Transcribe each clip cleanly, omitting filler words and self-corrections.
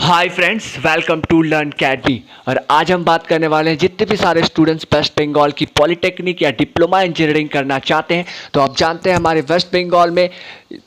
Hi friends, welcome to learn academy. और आज हम बात करने वाले हैं जितने भी सारे स्टूडेंट्स वेस्ट बंगाल की पॉलिटेक्निक या डिप्लोमा इंजीनियरिंग करना चाहते हैं। तो आप जानते हैं हमारे वेस्ट बंगाल में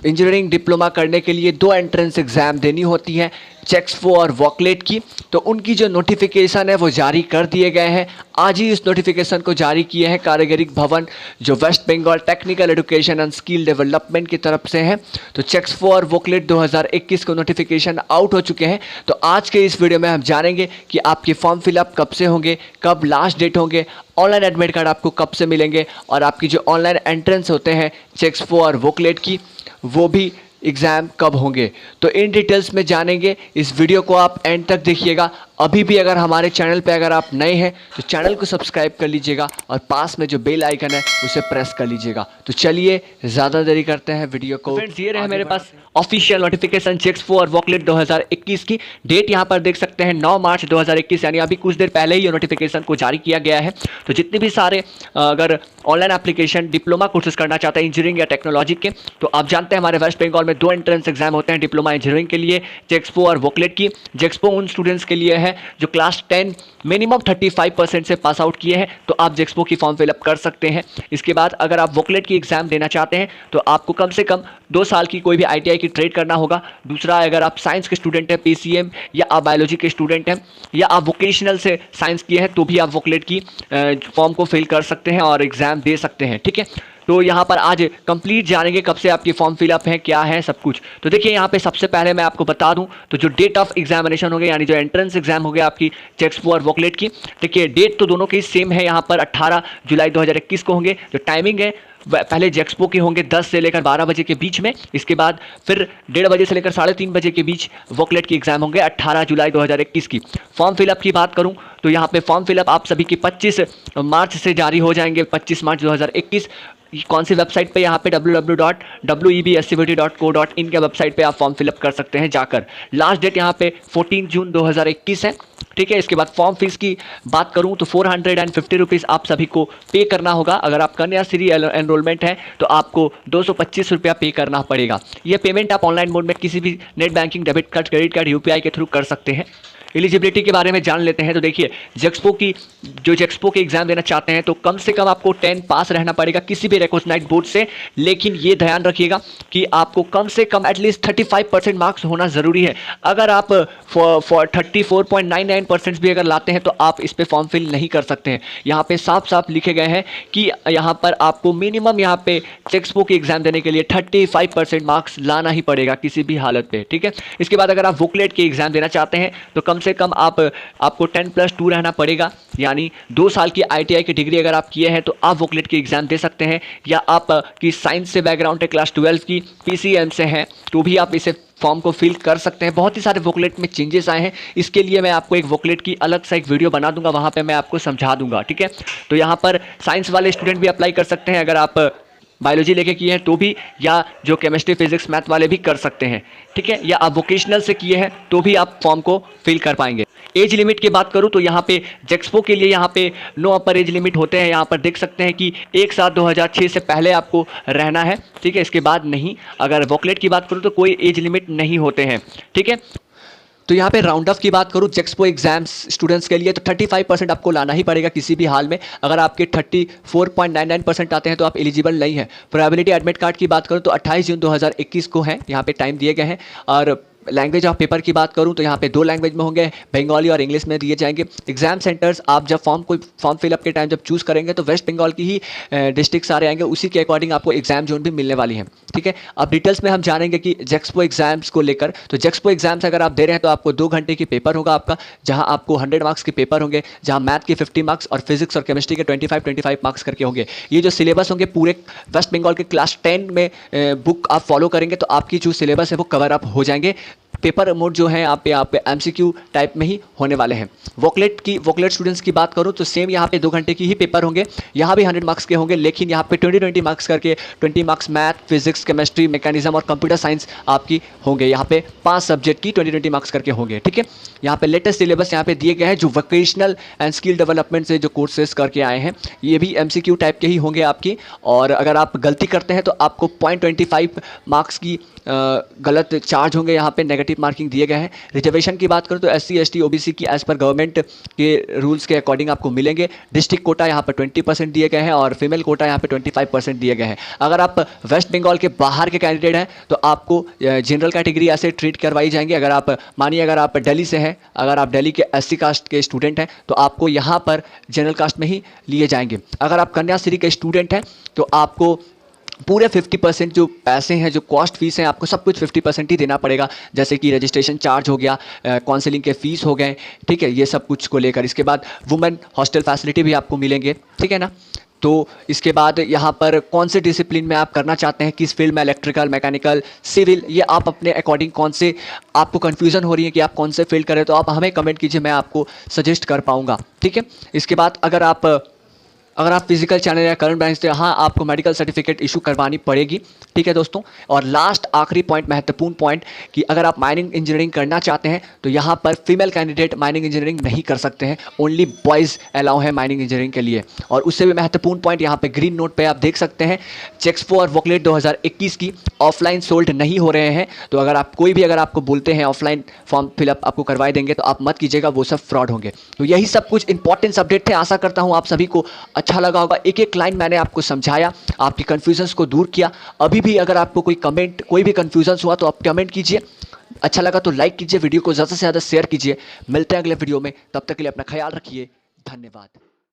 इंजीनियरिंग डिप्लोमा करने के लिए 2 एंट्रेंस एग्ज़ाम देनी होती है, चेक्सपो और वोकलेट की। तो उनकी जो नोटिफिकेशन है वो जारी कर दिए गए हैं। आज ही इस नोटिफिकेशन को जारी किए हैं कारीगरी भवन, जो West Bengal technical education and skill development की तरफ से है। तो चेक्सपो और वोकलेट 2021 को नोटिफिकेशन आउट हो चुके हैं। तो आज के इस वीडियो में हम जानेंगे कि आपके फॉर्म फिलअप कब से होंगे, कब लास्ट डेट होंगे, ऑनलाइन एडमिट कार्ड आपको कब से मिलेंगे, और आपकी जो ऑनलाइन एंट्रेंस होते हैं चेक्सपो और वोकलेट की, वो भी एग्ज़ाम कब होंगे। तो इन डिटेल्स में जानेंगे। इस वीडियो को आप एंड तक देखिएगा। अभी भी अगर हमारे चैनल पे अगर आप नए हैं तो चैनल को सब्सक्राइब कर लीजिएगा और पास में जो बेल आइकन है उसे प्रेस कर लीजिएगा। तो चलिए ज़्यादा देरी करते हैं वीडियो को। फ्रेंड्स, ये रहे मेरे पास ऑफिशियल नोटिफिकेशन चेक्सपो और वोकलेट 2021 की। डेट यहाँ पर देख सकते हैं 9 मार्च 2021, यानी अभी कुछ देर पहले ही ये नोटिफिकेशन को जारी किया गया है। तो जितने भी सारे अगर ऑनलाइन एप्लीकेशन डिप्लोमा कोर्सेज करना चाहते हैं इंजीनियरिंग या टेक्नोलॉजी के, तो आप जानते हैं हमारे वेस्ट बंगाल में 2 एंट्रेंस एग्जाम होते हैं डिप्लोमा इंजीनियरिंग के लिए, चेक्सपो और वोकलेट की। चेक्सपो उन स्टूडेंट्स के लिए है जो क्लास 10 मिनिमम 35% से पास आउट किए हैं, तो आप जेक्सपो की फॉर्म फिलअप कर सकते हैं। इसके बाद अगर आप वोकलेट की एग्जाम देना चाहते हैं तो आपको कम से कम 2 साल की कोई भी ITI की ट्रेड करना होगा। दूसरा, अगर आप साइंस के स्टूडेंट हैं, PCM, या आप बायोलॉजी के स्टूडेंट हैं, या आप वोकेशनल से साइंस किए हैं, तो भी आप वोकलेट की फॉर्म को फिल कर सकते हैं और एग्जाम दे सकते हैं। ठीक है, तो यहाँ पर आज कंप्लीट जानेंगे कब से आपकी फॉर्म फिलअप है, क्या है सब कुछ। तो देखिए, यहाँ पे सबसे पहले मैं आपको बता दूं, तो जो डेट ऑफ एग्जामिनेशन हो गया, यानी जो एंट्रेंस एग्जाम हो गया आपकी चेक्सपो और वोकलेट की, देखिए डेट तो दोनों की सेम है। यहाँ पर 18 जुलाई 2021 को होंगे। जो टाइमिंग है, पहले जेक्सपो के होंगे 10 से लेकर 12 बजे के बीच में। इसके बाद फिर 1:30 बजे से लेकर 3:30 बजे के बीच वोकलेट की एग्जाम होंगे 18 जुलाई 2021 की। फॉर्म फिलअप की बात करूं तो यहाँ पे फॉर्म फिलअप आप सभी की 25 मार्च से जारी हो जाएंगे। 25 मार्च 2021 कौन सी वेबसाइट पे, यहाँ पे www.webcvt.co.in के वेबसाइट पे आप फॉर्म फिलअप कर सकते हैं जाकर। लास्ट डेट यहाँ पे 14 जून 2021 है। ठीक है, इसके बाद फॉर्म फीस की बात करूं तो 450 रुपीज़ आप सभी को पे करना होगा। अगर आप कन्याश्री एनरोलमेंट है तो आपको 225 रुपया पे करना पड़ेगा। ये पेमेंट आप ऑनलाइन मोड में किसी भी net banking, debit card, credit card, UPI के थ्रू कर सकते हैं। एलिजिबिलिटी के बारे में जान लेते हैं। तो देखिए, जेक्सपो के एग्जाम देना चाहते हैं तो कम से कम आपको 10 पास रहना पड़ेगा किसी भी रिकॉग्नाइज्ड बोर्ड से। लेकिन ये ध्यान रखिएगा कि आपको कम से कम एटलीस्ट 35% मार्क्स होना ज़रूरी है। अगर आप 34.99% भी अगर लाते हैं तो आप इस पर फॉर्म फिल नहीं कर सकते हैं। यहाँ पे साफ साफ लिखे गए हैं कि यहाँ पर आपको मिनिमम यहाँ पे चेक्सपो के एग्जाम देने के लिए 35% मार्क्स लाना ही पड़ेगा किसी भी हालत पे। ठीक है, इसके बाद अगर आप वोकलेट के एग्जाम देना चाहते हैं तो कम से कम आपको 10+2 रहना पड़ेगा, यानी 2 साल की ITI की डिग्री अगर आप किए हैं तो आप वोकलेट की एग्जाम दे सकते हैं। या आप की साइंस से बैकग्राउंड है, क्लास 12 की PCM से हैं, तो भी आप इसे फॉर्म को फिल कर सकते हैं। बहुत ही सारे वोकलेट में चेंजेस आए हैं, इसके लिए मैं आपको एक वोकलेट की अलग सा एक वीडियो बना दूंगा, वहाँ पे मैं आपको समझा दूंगा। ठीक है, तो यहाँ पर साइंस वाले स्टूडेंट भी अप्लाई कर सकते हैं, अगर आप बायोलॉजी लेके किए हैं तो भी, या जो केमिस्ट्री, फिजिक्स, मैथ वाले भी कर सकते हैं। ठीक है, या आप वोकेशनल से किए हैं तो भी आप फॉर्म को फिल कर पाएंगे। एज लिमिट की बात करूं तो यहाँ पे जेक्सपो के लिए यहाँ पे नो अपर एज लिमिट होते हैं। यहाँ पर देख सकते हैं कि 1/7/2006 से पहले आपको रहना है। ठीक है, इसके बाद नहीं। अगर वोकलेट की बात करूं तो कोई एज लिमिट नहीं होते हैं। ठीक है, तो यहाँ पे राउंड ऑफ की बात करूँ जेक्सपो एग्जाम्स स्टूडेंट्स के लिए, तो 35% आपको लाना ही पड़ेगा किसी भी हाल में। अगर आपके 34.99% आते हैं तो आप एलिजिबल नहीं है। प्रोबेबिलिटी एडमिट कार्ड की बात करूँ तो 28 जून 2021 को है, यहाँ पे टाइम दिए गए हैं। और लैंग्वेज ऑफ पेपर की बात करूं तो यहाँ पे 2 लैंग्वेज में होंगे, बंगाली और इंग्लिश में दिए जाएंगे। एग्जाम सेंटर्स आप जब फॉर्म फिलअप के टाइम जब चूज़ करेंगे तो वेस्ट बंगाल की ही डिस्ट्रिक्ट सारे आएंगे, उसी के अकॉर्डिंग आपको एग्जाम जोन भी मिलने वाली है। ठीक है, अब डिटेल्स में हम जानेंगे कि जेक्सपो एग्जाम्स को लेकर। तो जेक्सपो एग्जाम्स अगर आप दे रहे हैं तो आपको 2 घंटे की पेपर होगा आपका, जहाँ आपको 100 मार्क्स के पेपर होंगे, जहाँ मैथ के 50 मार्क्स और फिजिक्स और केमिस्ट्री के 25 मार्क्स करके होंगे। ये जो सिलेबस होंगे पूरे वेस्ट बंगाल के क्लास 10 में बुक आप फॉलो करेंगे तो आपकी जो सिलेबस है वो कवर अप हो जाएंगे। पेपर मोड जो है आप यहाँ पे MCQ टाइप में ही होने वाले हैं। वोकलेट स्टूडेंट्स की बात करूँ तो सेम यहाँ पे 2 घंटे की ही पेपर होंगे, यहाँ भी 100 मार्क्स के होंगे, लेकिन यहाँ पे 20 मार्क्स करके 20 marks math, physics, chemistry, mechanism और कंप्यूटर साइंस आपकी होंगे। यहाँ पे 5 सब्जेक्ट की 20 मार्क्स करके होंगे। ठीक है, यहाँ पे लेटेस्ट सिलेबस यहाँ पे दिए गए हैं जो वोकेशनल एंड स्किल डेवलपमेंट से जो कोर्सेज करके आए हैं, ये भी MCQ टाइप के ही होंगे आपकी। और अगर आप गलती करते हैं तो आपको 0.25 मार्क्स की गलत चार्ज होंगे यहाँ पे, नेगेटिव नेगेटिव मार्किंग दिए गए हैं। रिजर्वेशन की बात करूँ तो SC ST OBC की एज पर गवर्नमेंट के रूल्स के अकॉर्डिंग आपको मिलेंगे। डिस्ट्रिक्ट कोटा यहाँ पर 20% दिए गए हैं और फीमेल कोटा यहाँ पे 25% दिए गए हैं। अगर आप वेस्ट बंगाल के बाहर के कैंडिडेट हैं तो आपको जनरल कैटेगरी ऐसे ट्रीट करवाई जाएंगी। अगर आप मानिए अगर आप दिल्ली से हैं, अगर आप दिल्ली के SC कास्ट के स्टूडेंट हैं तो आपको यहाँ पर जनरल कास्ट में ही लिए जाएंगे। अगर आप कन्याश्री के स्टूडेंट हैं तो आपको पूरे 50% जो पैसे हैं, जो कॉस्ट फीस हैं, आपको सब कुछ 50% ही देना पड़ेगा। जैसे कि रजिस्ट्रेशन चार्ज हो गया, काउंसलिंग के फ़ीस हो गए, ठीक है, ये सब कुछ को लेकर। इसके बाद वुमेन हॉस्टल फैसिलिटी भी आपको मिलेंगे, ठीक है ना। तो इसके बाद यहाँ पर कौन से डिसिप्लिन में आप करना चाहते हैं, किस फील्ड में, इलेक्ट्रिकल, मैकेनिकल, सिविल, ये आप अपने अकॉर्डिंग कौन से आपको कन्फ्यूज़न हो रही है कि आप कौन से फील्ड करें तो आप हमें कमेंट कीजिए, मैं आपको सजेस्ट कर पाऊँगा, ठीक है। इसके बाद अगर आप फिजिकल चैनल या करंट ब्रांच से, हाँ आपको मेडिकल सर्टिफिकेट इशू करवानी पड़ेगी, ठीक है दोस्तों। और लास्ट आखिरी पॉइंट, महत्वपूर्ण पॉइंट, कि अगर आप माइनिंग इंजीनियरिंग करना चाहते हैं तो यहाँ पर फीमेल कैंडिडेट माइनिंग इंजीनियरिंग नहीं कर सकते हैं, ओनली बॉयज़ अलाउ है माइनिंग इंजीनियरिंग के लिए। और उससे भी महत्वपूर्ण पॉइंट यहाँ पे ग्रीन नोट पे आप देख सकते हैं, चेक्सपो और वोकलेट 2021 की ऑफलाइन सोल्ड नहीं हो रहे हैं। तो अगर आप कोई भी अगर आपको बोलते हैं ऑफलाइन फॉर्म फिलअप आपको करवाए देंगे तो आप मत कीजिएगा, वो सब फ्रॉड होंगे। तो यही सब कुछ इंपॉर्टेंट अपडेट थे। आशा करता हूँ आप सभी को अच्छा लगा होगा। एक एक लाइन मैंने आपको समझाया, आपकी कन्फ्यूजन्स को दूर किया। अभी भी अगर आपको कोई भी कन्फ्यूजन्स हुआ तो आप कमेंट कीजिए। अच्छा लगा तो लाइक कीजिए, वीडियो को ज़्यादा से ज़्यादा शेयर कीजिए। मिलते हैं अगले वीडियो में, तब तक के लिए अपना ख्याल रखिए। धन्यवाद।